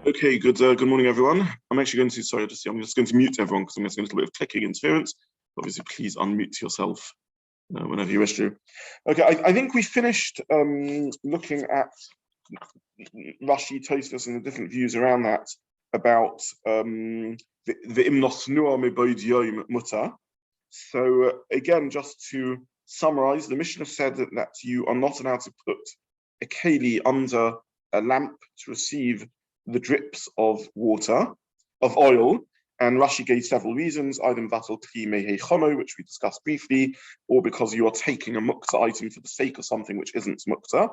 Okay, good morning, everyone. I'm actually going to, I'm just going to mute everyone because I'm getting a little bit of clicking interference. Obviously, please unmute yourself whenever you wish to. Okay, I think we finished looking at Rashi, Tosfos, and the different views around that about the imnos nuah meboid yom mutar. So again, just to summarize, the Mishnah said that you are not allowed to put a keli under a lamp to receive the drips of water, of oil, and Rashi gave several reasons, either vatal kli mehei chono, which we discussed briefly, or because you are taking a Muktza item for the sake of something which isn't Muktza.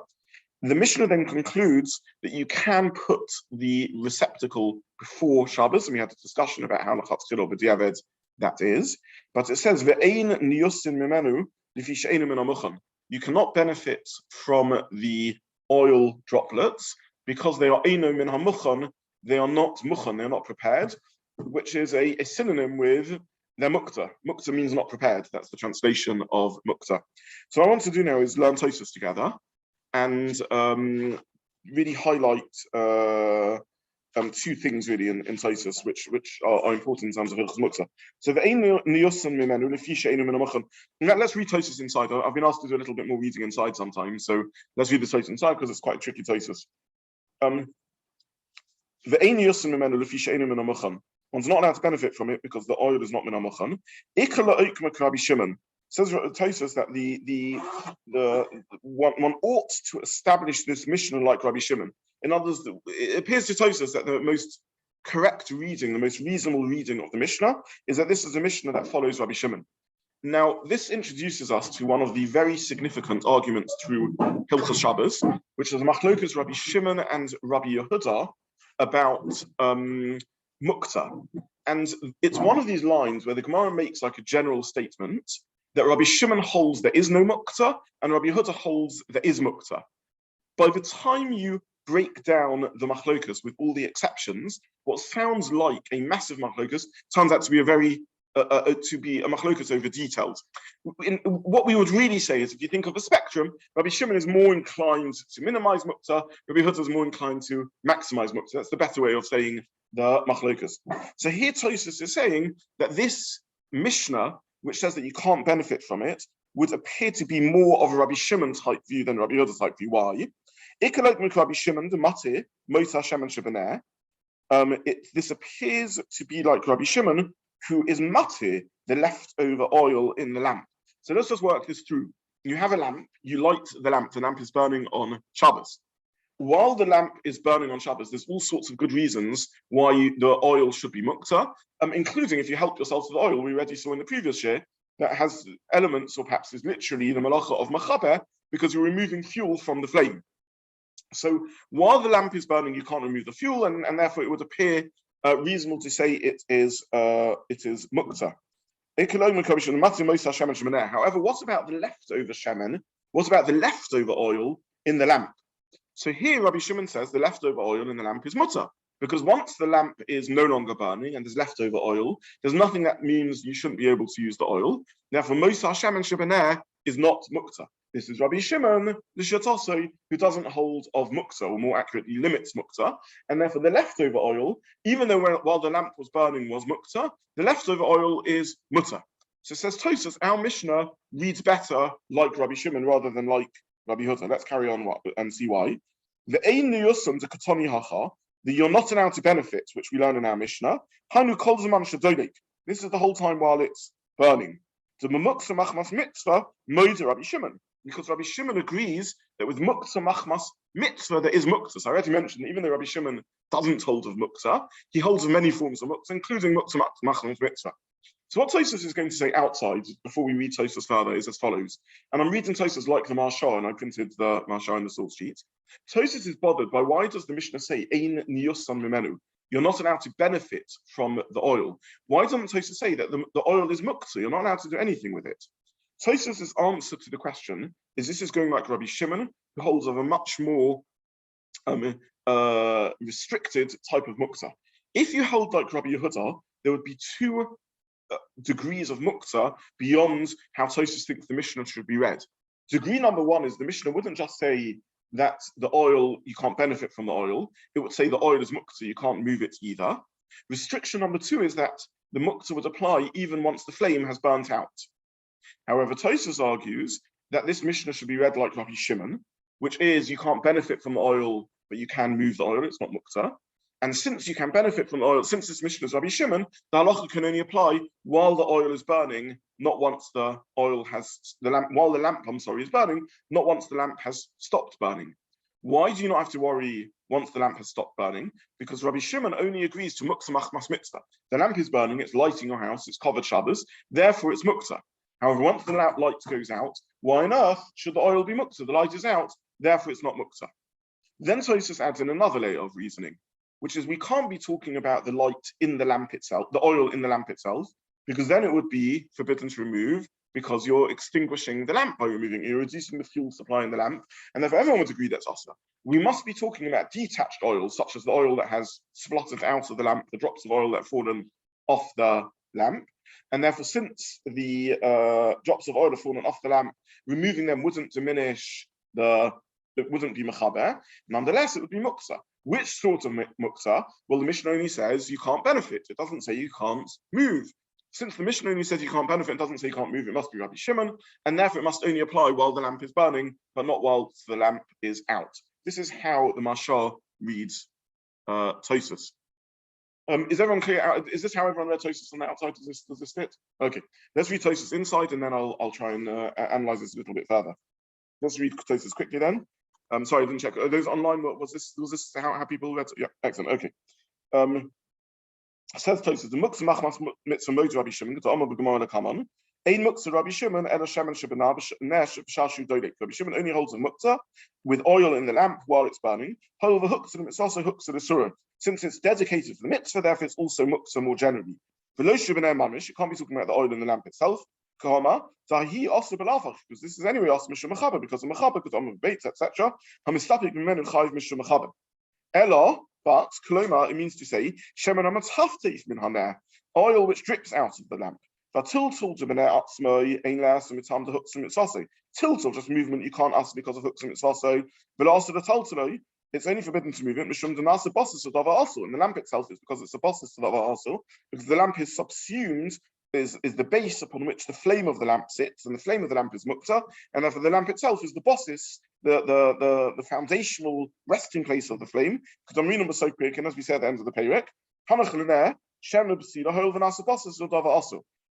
The Mishnah then concludes that you can put the receptacle before Shabbos, and we had a discussion about how lechatchila b'diavad that is, but it says ve'ein niyusin mimenu lifi she'einu min hamuchan. You cannot benefit from the oil droplets because they are eino min hamuchan, they are not muchan, they are not prepared, which is a synonym with their Muktza. Muktza means not prepared. That's the translation of Muktza. So what I want to do now is learn Tosfos together and really highlight two things really in Tosfos, which are important in terms of Hilchos Muktza. So the ein niyosan mimenu lefi she'einu min hamuchan. Let's read Tosfos inside. I've been asked to do a little bit more reading inside sometimes, so let's read the Tosfos inside because it's quite a tricky Tosfos. One's not allowed to benefit from it because the oil is not min hamuchan. Rabbi Shimon says Tosfos that the one ought to establish this Mishnah like Rabbi Shimon. In other words, it appears to Tosfos that the most correct reading, the most reasonable reading of the Mishnah is that this is a Mishnah that follows Rabbi Shimon. Now, this introduces us to one of the very significant arguments through Hilchos Shabbos, which is Machlokas Rabbi Shimon and Rabbi Yehuda about Muktza. And it's one of these lines where the Gemara makes like a general statement that Rabbi Shimon holds there is no Muktza and Rabbi Yehuda holds there is Muktza. By the time you break down the Machlokas with all the exceptions, what sounds like a massive Machlokas turns out to be a very machlokas over details. What we would really say is, if you think of a spectrum, Rabbi Shimon is more inclined to minimize Muktza, Rabbi Yehuda is more inclined to maximize Muktza. That's the better way of saying the machlokas. So here Tosfos is saying that this Mishnah, which says that you can't benefit from it, would appear to be more of a Rabbi Shimon type view than Rabbi Yehuda type view. Why? Rabbi Shimon, the Mati, Mosar Shemen Shebeneh. This appears to be like Rabbi Shimon, who is mati, the leftover oil in the lamp. So let's just work this through. You have a lamp, you light the lamp is burning on Shabbos. While the lamp is burning on Shabbos, there's all sorts of good reasons why the oil should be Muktza, including if you help yourself to the oil. We already saw in the previous year that has elements, or perhaps is literally the melachot of machaber, because you're removing fuel from the flame. So while the lamp is burning, you can't remove the fuel, and therefore it would appear reasonable to say it is Muktza. However, what about the leftover shemen? What about the leftover oil in the lamp? So here Rabbi Shimon says the leftover oil in the lamp is Muktza, because once the lamp is no longer burning and there's leftover oil, there's nothing that means you shouldn't be able to use the oil. Therefore, Mosar Shemen Shebeneh is not Muktza. This is Rabbi Shimon, the Shatosoi, who doesn't hold of Muktza, or more accurately limits Muktza, and therefore the leftover oil, even though while the lamp was burning was Muktza, the leftover oil is Mutter. So says Tosfos, our Mishnah reads better like Rabbi Shimon rather than like Rabbi Yehuda. Let's carry on and see why. The ein niyusam the katoni hacha, that you're not allowed to benefit, which we learn in our Mishnah. Hanu kol zaman shadonik. This is the whole time while it's burning. The Muktza machmas mitzvah moed Rabbi Shimon. Because Rabbi Shimon agrees that with Muktza machmas mitzvah there is Muktza. So I already mentioned that even though Rabbi Shimon doesn't hold of Muktza, he holds of many forms of Muktza, including Muktza machmas mitzvah. So what Tosfos is going to say outside, before we read Tosfos further, is as follows. And I'm reading Tosfos like the Marsha, and I printed the Marsha in the source sheet. Tosfos is bothered by why does the Mishnah say ein niyusan mimenu? You're not allowed to benefit from the oil. Why doesn't Tosfos say that the oil is Muktza? You're not allowed to do anything with it. Tosfos' answer to the question is this is going like Rabbi Shimon, who holds of a much more restricted type of Muktza. If you hold like Rabbi Yehuda, there would be two degrees of Muktza beyond how Tosfos thinks the Mishnah should be read. Degree number one is the Mishnah wouldn't just say that the oil, you can't benefit from the oil. It would say the oil is muktza, you can't move it either. Restriction number 2 is that the muktza would apply even once the flame has burnt out. However, Tosfos argues that this Mishnah should be read like Rabbi Shimon, which is you can't benefit from the oil, but you can move the oil, it's not muktza. And since you can benefit from the oil, since this Mishnah is Rabbi Shimon, the halacha can only apply while the oil is burning, not once the oil has, while the lamp, is burning, not once the lamp has stopped burning. Why do you not have to worry once the lamp has stopped burning? Because Rabbi Shimon only agrees to Muktza machmas mitzvah. The lamp is burning, it's lighting your house, it's covered Shabbos, therefore it's Muktza. However, once the lamp light goes out, why on earth should the oil be Muktza? The light is out, therefore it's not Muktza. Then Tosfos adds in another layer of reasoning, which is we can't be talking about the light in the lamp itself, the oil in the lamp itself, because then it would be forbidden to remove, because you're extinguishing the lamp by removing it, you're reducing the fuel supply in the lamp, and therefore everyone would agree that's asa. We must be talking about detached oils, such as the oil that has spluttered out of the lamp, the drops of oil that have fallen off the lamp, and therefore since the drops of oil have fallen off the lamp, removing them wouldn't diminish it wouldn't be mechaber, nonetheless it would be muktza. Which sort of muktza? Well, the Mishnah only says you can't benefit, it doesn't say you can't move. Since the Mishnah only says you can't benefit, it doesn't say you can't move, it must be Rabbi Shimon, and therefore it must only apply while the lamp is burning, but not while the lamp is out. This is how the Mashal reads Tosfos. Is everyone clear? Is this how everyone read Tosfos on the outside? Does this fit? Okay, let's read Tosfos inside, and then I'll try and analyze this a little bit further. Let's read Tosfos quickly then. Sorry, I didn't check. Are those online? Was this how people read? Yeah, excellent. Okay. Says Tosfos, the Muktza machmas mitzvah moed Rabbi Shimon, the Omar b'Gemara kaman. Ein Muktza Rabbi Shimon ela shemen shebenar b'shashu dolik. Rabbi Shimon only holds a Muktza with oil in the lamp while it's burning. However, it's also Muktza the surah. Since it's dedicated for the mitzvah, therefore it's also Muktza more generally. V'lo shebenar mamish, you can't be talking about the oil in the lamp itself. Kahama, Tahi also belafach, because this is anyway also mishum mechaber, because of mechaber, because of beits, etc. Hamistapik men and chayiv mishum mechaber. Ella, but koloma, it means to say shemen amatzhafteif min haneh, oil which drips out of the lamp. Tiltul just movement you can't ask because of hooks and mitzvaso. But also the taltalo, it's only forbidden to move it. Mishum denasa bosses of dava also, and the lamp itself is because it's a bosses of dava also, because the lamp is subsumed. Is the base upon which the flame of the lamp sits, and the flame of the lamp is Muktza, and therefore the lamp itself is the bosses, the foundational resting place of the flame. Because I'm reading so quick, and as we said at the end of the Perek,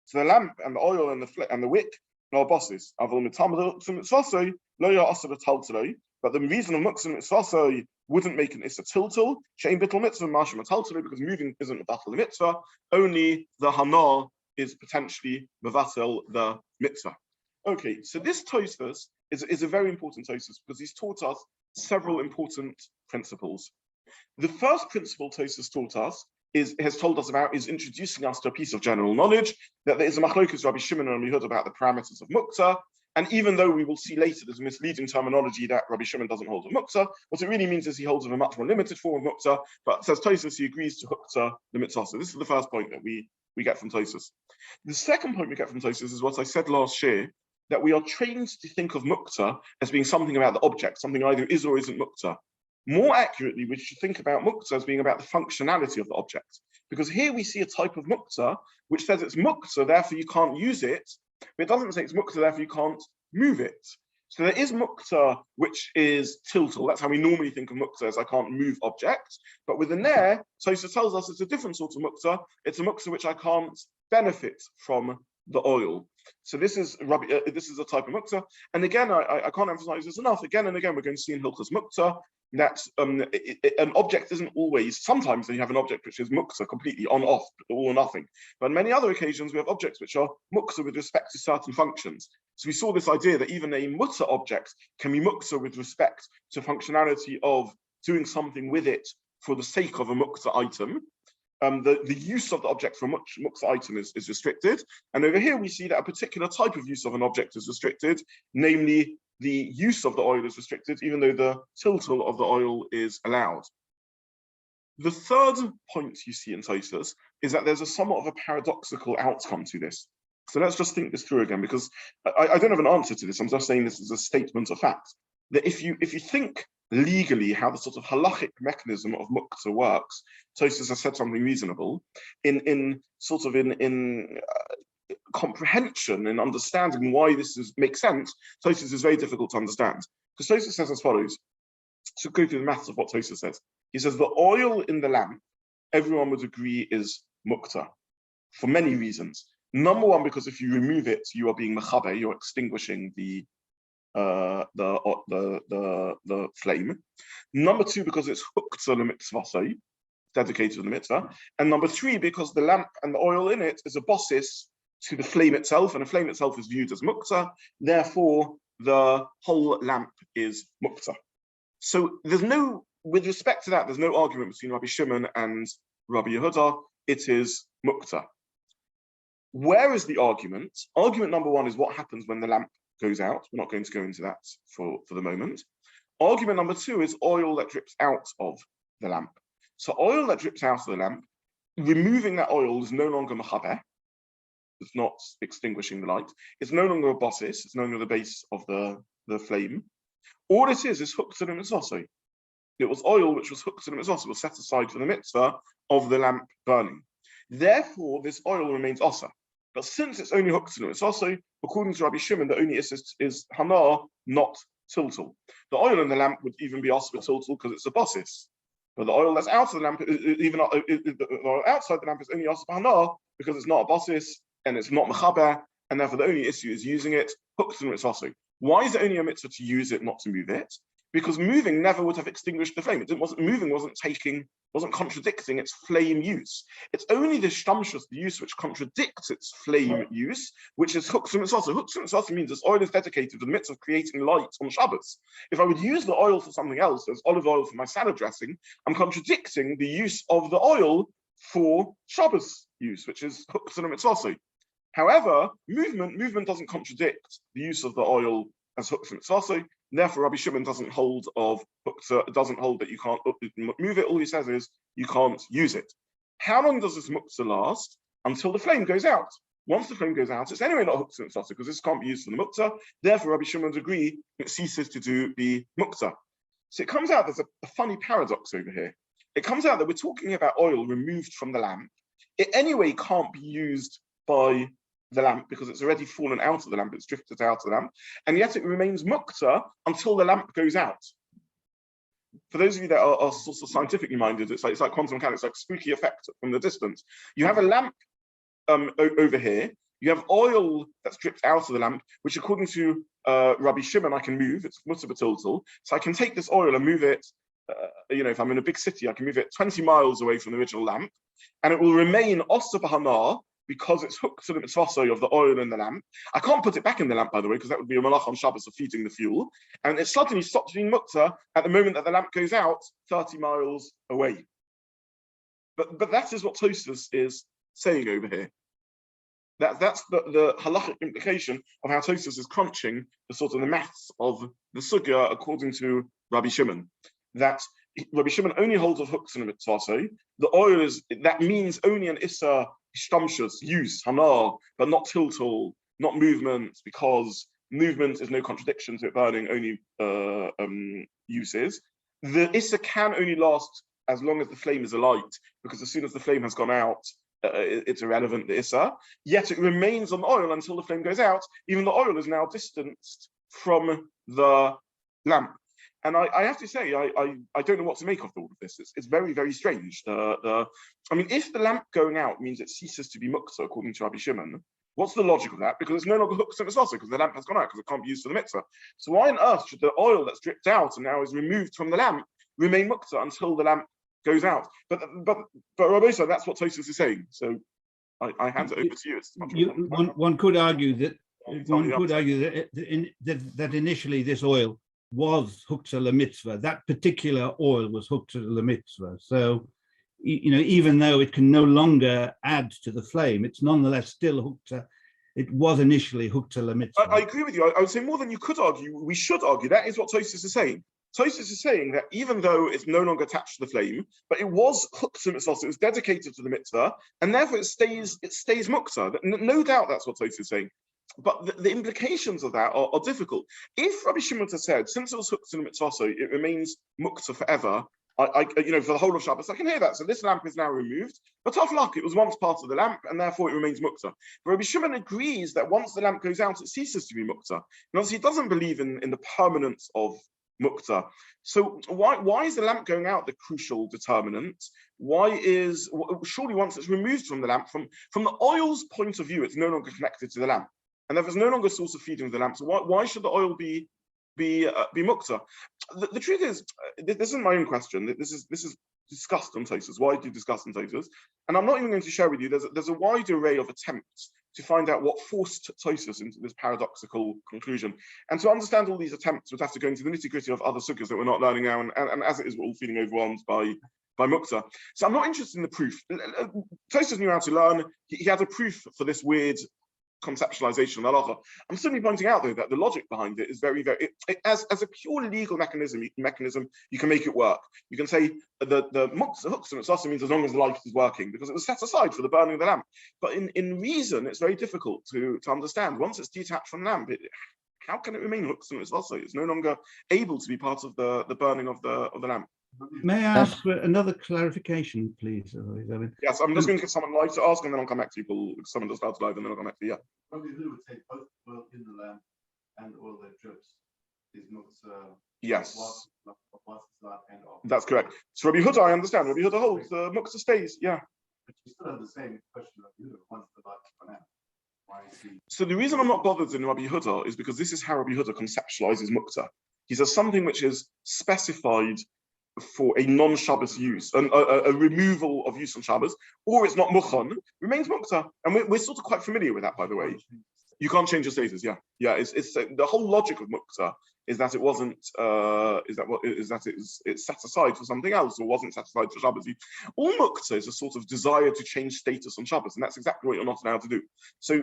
so the lamp and the oil and the wick are bosses. But the reason of Muktza mitzvah wouldn't make an issa tiltul, she'ein bittul mitzvah mashma tiltul, because moving isn't a battle mitzvah, only the hana is potentially mevatel the mitzvah. Okay, so this Tosfos is a very important Tosfos because he's taught us several important principles. The first principle Tosfos taught us has told us about is introducing us to a piece of general knowledge that there is a machlokas Rabbi Shimon and we heard about the parameters of Muktza. And even though we will see later there's a misleading terminology that Rabbi Shimon doesn't hold of Muktza, what it really means is he holds of a much more limited form of Muktza, but says Tosfos he agrees to Muktza the mitzvah. So this is the first point that we get from Tosfos. The second point we get from Tosfos is what I said last year, that we are trained to think of Muktza as being something about the object, something either is or isn't Muktza. More accurately, we should think about Muktza as being about the functionality of the object. Because here we see a type of Muktza which says it's Muktza, therefore you can't use it, but it doesn't say it's Muktza, therefore you can't move it. So there is Muktza, which is tiltul. That's how we normally think of Muktza, as I can't move objects. But within there, Tosfos tells us it's a different sort of Muktza. It's a Muktza which I can't benefit from the oil. So this is a type of Muktza. And again, I can't emphasize this enough. Again and again, we're going to see in Hilchos Muktza that an object isn't always, sometimes you have an object which is Muktza, completely on, off, all or nothing. But on many other occasions, we have objects which are Muktza with respect to certain functions. So we saw this idea that even a Muktza object can be Muktza with respect to functionality of doing something with it for the sake of a Muktza item. The use of the object for a Muktza item is restricted. And over here, we see that a particular type of use of an object is restricted, namely the use of the oil is restricted, even though the tiltul of the oil is allowed. The third point you see in Tosfos is that there's a somewhat of a paradoxical outcome to this. So let's just think this through again, because I don't have an answer to this. I'm just saying this is a statement of fact. that if you think legally how the sort of halachic mechanism of Muktza works, Tosfos has said something reasonable in comprehension and understanding why makes sense. Tosfos is very difficult to understand, because Tosfos says as follows. To go through the maths of what Tosfos says, he says the oil in the lamp, everyone would agree, is Muktza for many reasons. Number one, because if you remove it, you are being mechaber, you're extinguishing the flame. Number two, because it's Muktza l'mitzvah, dedicated to the mitzvah. And number three, because the lamp and the oil in it is a basis to the flame itself, and the flame itself is viewed as Muktza. Therefore, the whole lamp is Muktza. So with respect to that, there's no argument between Rabbi Shimon and Rabbi Yehuda. It is Muktza. Where is the argument? Argument number one is what happens when the lamp goes out. We're not going to go into that for the moment. Argument number two is oil that drips out of the lamp. So oil that drips out of the lamp, removing that oil is no longer mechaber. It's not extinguishing the light. It's no longer a basis. It's no longer the base of the flame. All it is Muktza l'mitzvah. It was oil which was Muktza l'mitzvah, was set aside for the mitzvah of the lamp burning. Therefore, this oil remains osa. But since it's only Muktza l'mitzvah, according to Rabbi Shimon, the only is hana, not tiltul. The oil in the lamp would even be osa with tiltul because it's a basis. But the oil that's out of the lamp, even the oil outside the lamp, is only osa hana because it's not a basis and it's not mechaber, and therefore the only issue is using it Muktza l'mitzvah. Why is it only a mitzvah to use it, not to move it? Because moving never would have extinguished the flame. Moving wasn't contradicting its flame use. It's only the shtamshus, the use which contradicts its flame use, which is Muktza l'mitzvah. Muktza l'mitzvah means this oil is dedicated to the mitzvah of creating light on Shabbos. If I would use the oil for something else, as olive oil for my salad dressing, I'm contradicting the use of the oil for Shabbos use, which is Muktza l'mitzvah. However, movement doesn't contradict the use of the oil as Muktza l'mitzvah. Therefore, Rabbi Shimon doesn't hold of Muktza, doesn't hold that you can't move it. All he says is you can't use it. How long does this Muktza last? Until the flame goes out. Once the flame goes out, it's anyway not Muktza l'mitzvah because this can't be used for the Muktza. Therefore, Rabbi Shimon agree it ceases to be Muktza. So it comes out there's a funny paradox over here. It comes out that we're talking about oil removed from the lamp. It anyway can't be used by the lamp because it's already fallen out of the lamp, it's drifted out of the lamp, and yet it remains Muktza until the lamp goes out. For those of you that are sort of scientifically minded, it's like quantum mechanics, like spooky effect from the distance. You have a lamp over here, you have oil that's dripped out of the lamp, which according to Rabbi Shimon, I can move, it's Muktza b'tiltul, so I can take this oil and move it, if I'm in a big city, I can move it 20 miles away from the original lamp, and it will remain osa b'hana, because it's hooked to the mitzvah of the oil in the lamp. I can't put it back in the lamp, by the way, because that would be a malach on Shabbos of feeding the fuel. And it suddenly stops being Muktza at the moment that the lamp goes out 30 miles away. But that is what Tosfos is saying over here. That's the halachic implication of how Tosfos is crunching the sort of the maths of the sugya according to Rabbi Shimon. That Rabbi Shimon only holds of hooks in the mitzvah. The oil that means only an issa shtamshus, use, hana, but not tiltul, not movement, because movement is no contradiction to it burning, only uses. The issa can only last as long as the flame is alight, because as soon as the flame has gone out, it's irrelevant, the issa. Yet it remains on oil until the flame goes out, even the oil is now distanced from the lamp. And I have to say, I don't know what to make of all of this. It's very, very strange. If the lamp going out means it ceases to be Muktza, according to Rabbi Shimon, what's the logic of that? Because it's no longer Muktza mitzvah, because the lamp has gone out, because it can't be used for the mitzvah. So why on earth should the oil that's dripped out and now is removed from the lamp remain Muktza until the lamp goes out? But Rabbi, so that's what Tosfos is saying. So I hand it over to you. It's much one could argue that that initially this oil was Muktza l'mitzvah. That particular oil was Muktza l'mitzvah. So, even though it can no longer add to the flame, it's nonetheless still Muktza. It was initially Muktza l'mitzvah. I agree with you. I would say more than you could argue. We should argue. That is what Tosfos is saying. Tosfos is saying that even though it's no longer attached to the flame, but it was Muktza mitzvah, so it was dedicated to the mitzvah, and therefore it stays Muktza. No doubt that's what Tosfos is saying. but the implications of that are difficult. If Rabbi Shimon had said, since it was hooked in the mitzvah, it remains Muktza forever, for the whole of Shabbos, I can hear that. So this lamp is now removed, but tough luck, it was once part of the lamp, and therefore it remains Muktza. But Rabbi Shimon agrees that once the lamp goes out, it ceases to be Muktza. And obviously, he doesn't believe in the permanence of Muktza. So why is the lamp going out the crucial determinant? Surely once it's removed from the lamp, from the oil's point of view, it's no longer connected to the lamp, and there's no longer a source of feeding the lamp. So why should the oil be Muktza? The truth is, this isn't my own question. This is discussed on Tosfos, widely discussed on Tosfos, and I'm not even going to share with you. There's a wide array of attempts to find out what forced Tosfos into this paradoxical conclusion. And to understand all these attempts, we'd have to go into the nitty-gritty of other sukkahs that we're not learning now, and as it is, we're all feeling overwhelmed by Muktza. So I'm not interested in the proof. Tosfos knew how to learn. He had a proof for this weird conceptualization of halacha. I'm simply pointing out, though, that the logic behind it is very, very, as a pure legal mechanism, you can make it work. You can say the Muktza, it also means as long as the light is working, because it was set aside for the burning of the lamp. But in reason, it's very difficult to understand. Once it's detached from the lamp, how can it remain Muktza? It's no longer able to be part of the burning of the lamp. May I ask for another clarification, please? Yes, I'm just going to get someone live to ask, and then I'll come back to people. Someone does start live, and then I'll come back to you. Probably who would take both oil in the lamp and oil that drips is Muktza. Yes, And off. That's correct. So Rabbi Huda, I understand. Rabbi Huda holds the Muktza stays. Yeah. But you still have the same question of Yehuda once the light is gone out. Why is he? So the reason I'm not bothered in Rabbi Huda is because this is how Rabbi Huda conceptualizes Muktza. He says something which is specified for a non-Shabbos use, a removal of use on Shabbos, or it's not muchon, remains Muktza. And we're sort of quite familiar with that, by the way. You can't change your status, yeah. It's the whole logic of Muktza is that it wasn't, it's set aside for something else, or wasn't set aside for Shabbos. All Muktza is a sort of desire to change status on Shabbos, and that's exactly what you're not allowed to do. So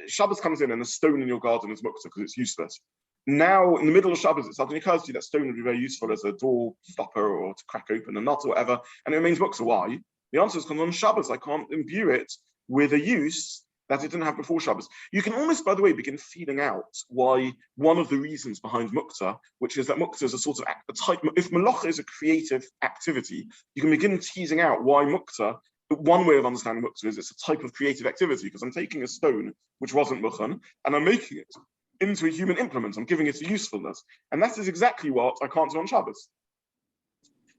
Shabbos comes in, and a stone in your garden is Muktza because it's useless. Now, in the middle of Shabbos, it suddenly occurs to you that stone would be very useful as a door stopper or to crack open a nut or whatever, and it remains Muktza. Why? The answer is because on Shabbos, I can't imbue it with a use that it didn't have before Shabbos. You can almost, by the way, begin feeling out why one of the reasons behind Muktza, which is that Muktza is a sort of a type, if melachot is a creative activity, you can begin teasing out why Muktza. One way of understanding Muktza is it's a type of creative activity, because I'm taking a stone, which wasn't muchon, and I'm making it into a human implement. I'm giving it a usefulness. And that is exactly what I can't do on Shabbos.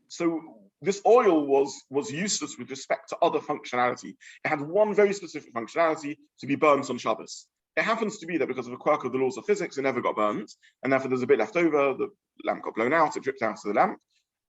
So this oil was useless with respect to other functionality. It had one very specific functionality, to be burnt on Shabbos. It happens to be that because of a quirk of the laws of physics, it never got burnt, and therefore there's a bit left over, the lamp got blown out, it dripped out of the lamp.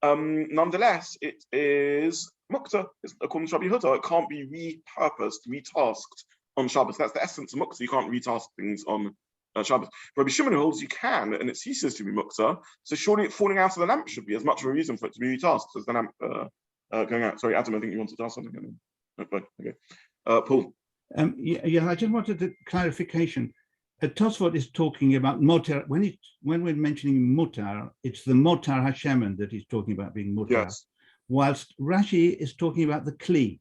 Nonetheless, it is Muktza, according to Rabbi Huda. It can't be repurposed, retasked on Shabbos. That's the essence of Muktza. You can't retask things on Shabbos. Rabbi Shimon holds you can, and it ceases to be Muktza. So surely it falling out of the lamp should be as much of a reason for it to be retasked as the lamp going out. Sorry, Adam, I think you wanted to ask something. Okay. Paul. Yeah, I just wanted a clarification. Tosfot is talking about motar. When we're mentioning mutar, it's the motar hashemen that he's talking about being mutar. Yes. Whilst Rashi is talking about the kli,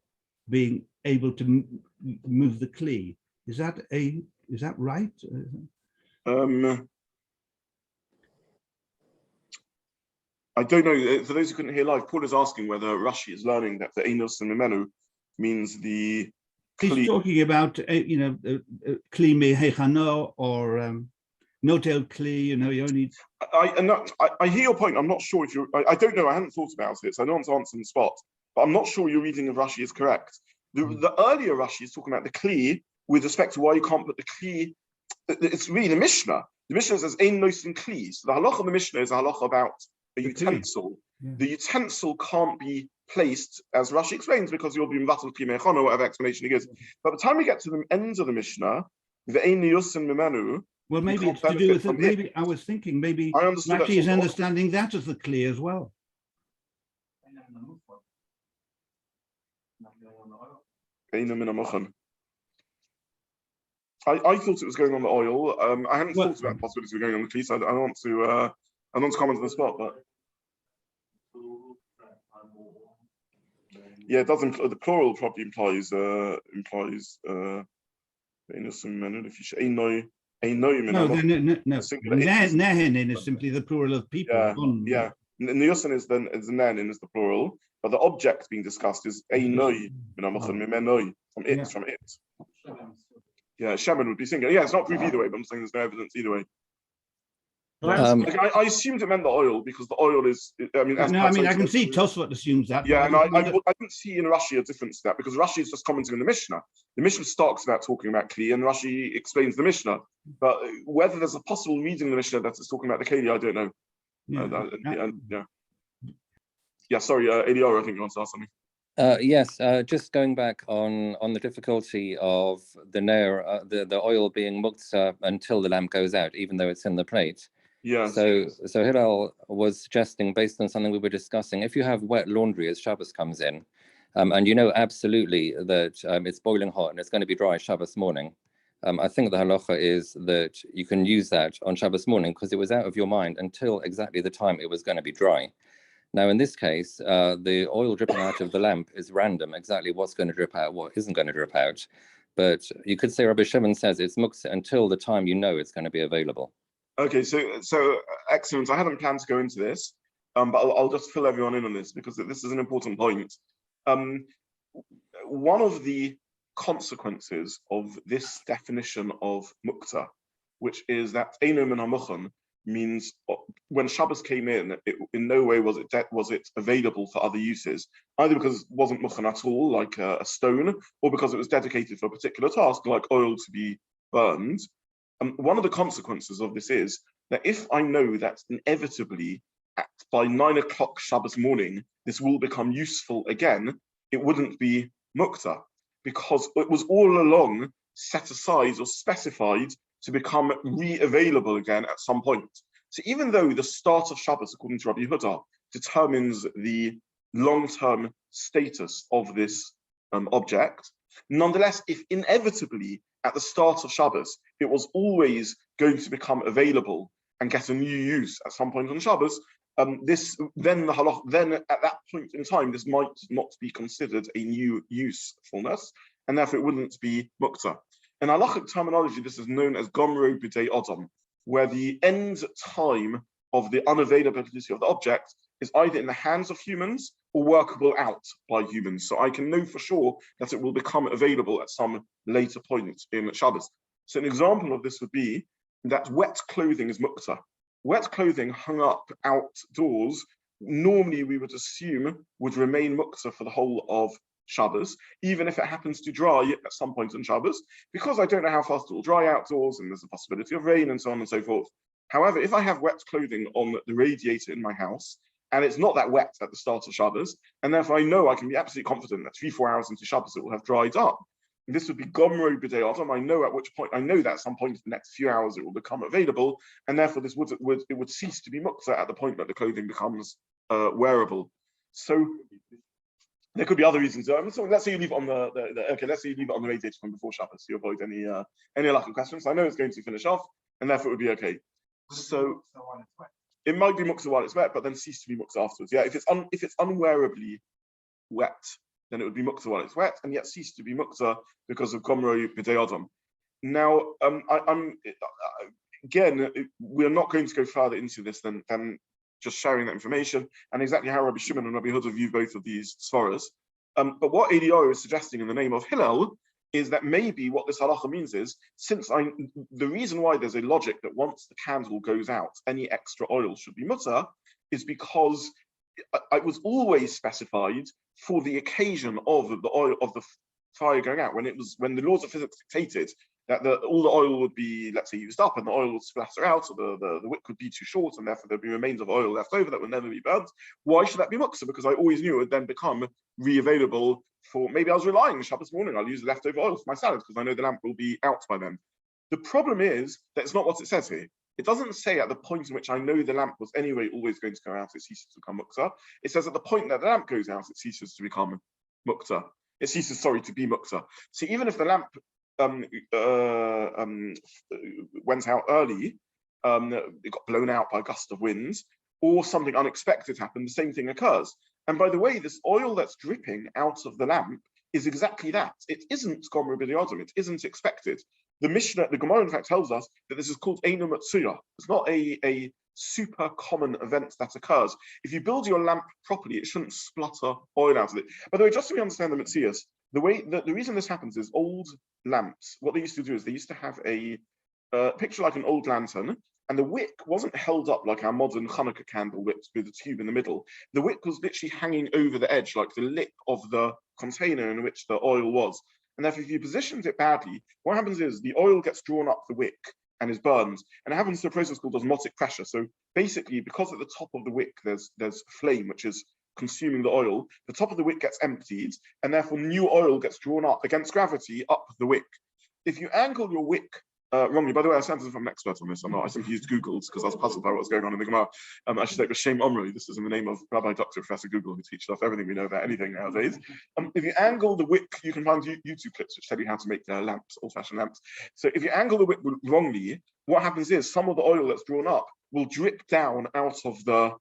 being able to move the kli. Is that right? I don't know. For those who couldn't hear live, Paul is asking whether Rashi is learning that the Einos and Mimenu means the kli. He's talking about kli me hechano or notel kli. You only. I hear your point. I'm not sure if you. I don't know. I hadn't thought about it, so I don't want to answer on the spot. But I'm not sure your reading of Rashi is correct. The earlier Rashi is talking about the kli with respect to why you can't put the kli. It's really the Mishnah. The Mishnah says ein nosin kli. So the halacha of the Mishnah is a halacha about a utensil. Yeah. The utensil can't be placed, as Rashi explains, because you'll be mvatal kli mechon or whatever explanation he gives. But by the time we get to the ends of the Mishnah, the ein yosin mimenu. Well, maybe it's to do with it. Maybe I was thinking maybe Rashi is understanding that as the kli as well. I thought it was going on the oil. I hadn't thought about the possibility of going on the kli, so I don't want to comment on the spot. But yeah, it doesn't. The plural probably implies No, no. Singular Nehenin is simply the plural of people. Yeah. Niyosin is the nehenin is the plural, but the object being discussed is einoi from it, from it. Yeah, shaman would be singular. Yeah, it's not proof either way, but I'm saying there's no evidence either way. I assumed it meant the oil because the oil is. I mean, I can see Tosfot assumes that. Yeah, and I didn't see in Rashi a difference to that because Rashi is just commenting on the Mishnah. The Mishnah starts about talking about Kli, and Rashi explains the Mishnah. But whether there's a possible reading in the Mishnah that is talking about the Kli, I don't know. Yeah. Sorry, Eliyahu, I think you want to ask something. Yes, just going back on the difficulty of the oil being muktza until the lamp goes out, even though it's in the plate. Yeah. So Hillel was suggesting, based on something we were discussing, if you have wet laundry as Shabbos comes in, and you know absolutely that it's boiling hot and it's going to be dry Shabbos morning, I think the halacha is that you can use that on Shabbos morning because it was out of your mind until exactly the time it was going to be dry. Now, in this case, the oil dripping out of the lamp is random, exactly what's going to drip out, what isn't going to drip out. But you could say Rabbizobin says it's muktza until the time you know it's going to be available. Okay, so excellent. I hadn't planned to go into this, but I'll just fill everyone in on this because this is an important point. One of the consequences of this definition of Muktza, which is that Eino min hamuchan, means when Shabbos came in no way was it available for other uses, either because it wasn't muchan at all, like a stone, or because it was dedicated for a particular task, like oil to be burned. One of the consequences of this is that if I know that inevitably by 9 o'clock Shabbos morning, this will become useful again, it wouldn't be Muktza, because it was all along set aside or specified to become re-available again at some point. So even though the start of Shabbos, according to Rabbi Yehuda, determines the long-term status of this object, nonetheless, if inevitably at the start of Shabbos, it was always going to become available and get a new use at some point on Shabbos, then at that point in time, this might not be considered a new usefulness, and therefore it wouldn't be Muktza. In halachic terminology, this is known as gomro b'dei adam, where the end time of the unavailability of the object is either in the hands of humans or workable out by humans. So I can know for sure that it will become available at some later point in Shabbos. So an example of this would be that wet clothing is Muktza. Wet clothing hung up outdoors, normally we would assume would remain Muktza for the whole of Shabbos, even if it happens to dry at some point on Shabbos, because I don't know how fast it will dry outdoors and there's a possibility of rain and so on and so forth. However, if I have wet clothing on the radiator in my house and it's not that wet at the start of Shabbos, and therefore I know I can be absolutely confident that 3-4 hours into Shabbos it will have dried up. And this would be gomro b'dei adam. I know at which point, I know that at some point in the next few hours it will become available, and therefore this would cease to be Muktza at the point that the clothing becomes wearable. So there could be other reasons. So let's say you leave it on let's say you leave it on the radiator from before Shabbos to avoid any Halacha questions. I know it's going to finish off, and therefore it would be okay. So it might be Muktza while it's wet, but then cease to be Muktza afterwards. Yeah, if it's unwearably wet, then it would be Muktza while it's wet, and yet cease to be Muktza because of gomro b'dei adam. Now, again, we're not going to go further into this than just sharing that information, and exactly how Rabbi Shimon and Rabbi Yehuda view both of these svaras. But what Eliyahu is suggesting in the name of Hillel is that maybe what this halacha means is, the reason why there's a logic that once the candle goes out, any extra oil should be mutter, is because it was always specified for the occasion of the oil of the fire going out, when the laws of physics dictated that all the oil would be, let's say, used up and the oil would splatter out, or the wick would be too short and therefore there'd be remains of oil left over that would never be burnt. Why should that be Muktza? Because I always knew it would then become re-available for, maybe I was relying on Shabbos morning, I'll use the leftover oil for my salad because I know the lamp will be out by then. The problem is that it's not what it says here. It doesn't say at the point in which I know the lamp was anyway always going to go out, it ceases to become Muktza. It says at the point that the lamp goes out, it ceases to become Muktza. It ceases, to be Muktza. So even if the lamp went out early, it got blown out by a gust of winds, or something unexpected happened, the same thing occurs. And by the way, this oil that's dripping out of the lamp is exactly that. It isn't Gomer b'Yodam. It isn't expected. The Mishnah, the Gemara, in fact, tells us that this is called Eino Matsuya. It's not a super common event that occurs. If you build your lamp properly, it shouldn't splutter oil out of it. By the way, just so we understand the Matsuyas, the reason this happens is old lamps, what they used to do is they used to have a picture like an old lantern, and the wick wasn't held up like our modern Hanukkah candle wick with a tube in the middle. The wick was literally hanging over the edge, like the lip of the container in which the oil was. And therefore, if you positioned it badly, what happens is the oil gets drawn up the wick and is burned. And it happens through a process called osmotic pressure. So basically, because at the top of the wick, there's flame, which is consuming the oil, the top of the wick gets emptied, and therefore new oil gets drawn up against gravity up the wick. If you angle your wick wrongly, by the way, I sound as if I'm an expert on this. I'm not. I simply used Google's because I was puzzled by what was going on in the Gemara. I should say it was Shem Omri. This is in the name of Rabbi Dr. Professor Google, who teaches us everything we know about anything nowadays. If you angle the wick, you can find YouTube clips which tell you how to make lamps, old-fashioned lamps. So if you angle the wick wrongly, what happens is some of the oil that's drawn up will drip down out of the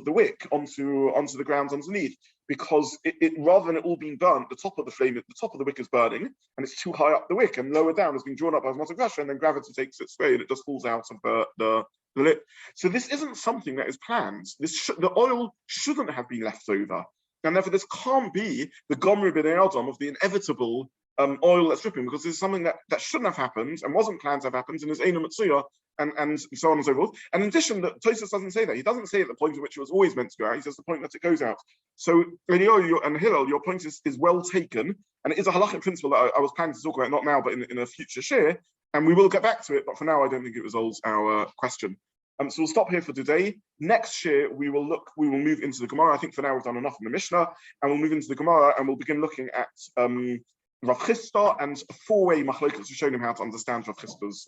wick onto the ground underneath, because it rather than it all being burnt, the top of the wick is burning, and it's too high up the wick, and lower down is being drawn up by osmotic pressure, and then gravity takes its way and it just falls out of the lip. So this isn't something that is planned. The oil shouldn't have been left over, and therefore this can't be the Gomer b'nei Adam of the inevitable oil that's dripping, because this is something that shouldn't have happened and wasn't planned to have happened, and is Eino Matsuya, and so on and so forth. And in addition, that Tosfos doesn't say that. He doesn't say at the point at which it was always meant to go out. He says the point that it goes out. So Eliyahu and Hillel, your point is well taken, and it is a halachic principle that I was planning to talk about, not now, but in a future shiur, and we will get back to it. But for now, I don't think it resolves our question. So we'll stop here for today. Next shiur, we will move into the Gemara. I think for now we've done enough in the Mishnah, and we'll move into the Gemara, and we'll begin looking at Rav Chisda and a four-way machlokas to show him how to understand Rav Chisda's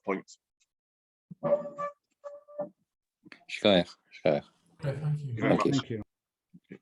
point. Shkoyach. Okay, thank you. Thank you very much. Thank you.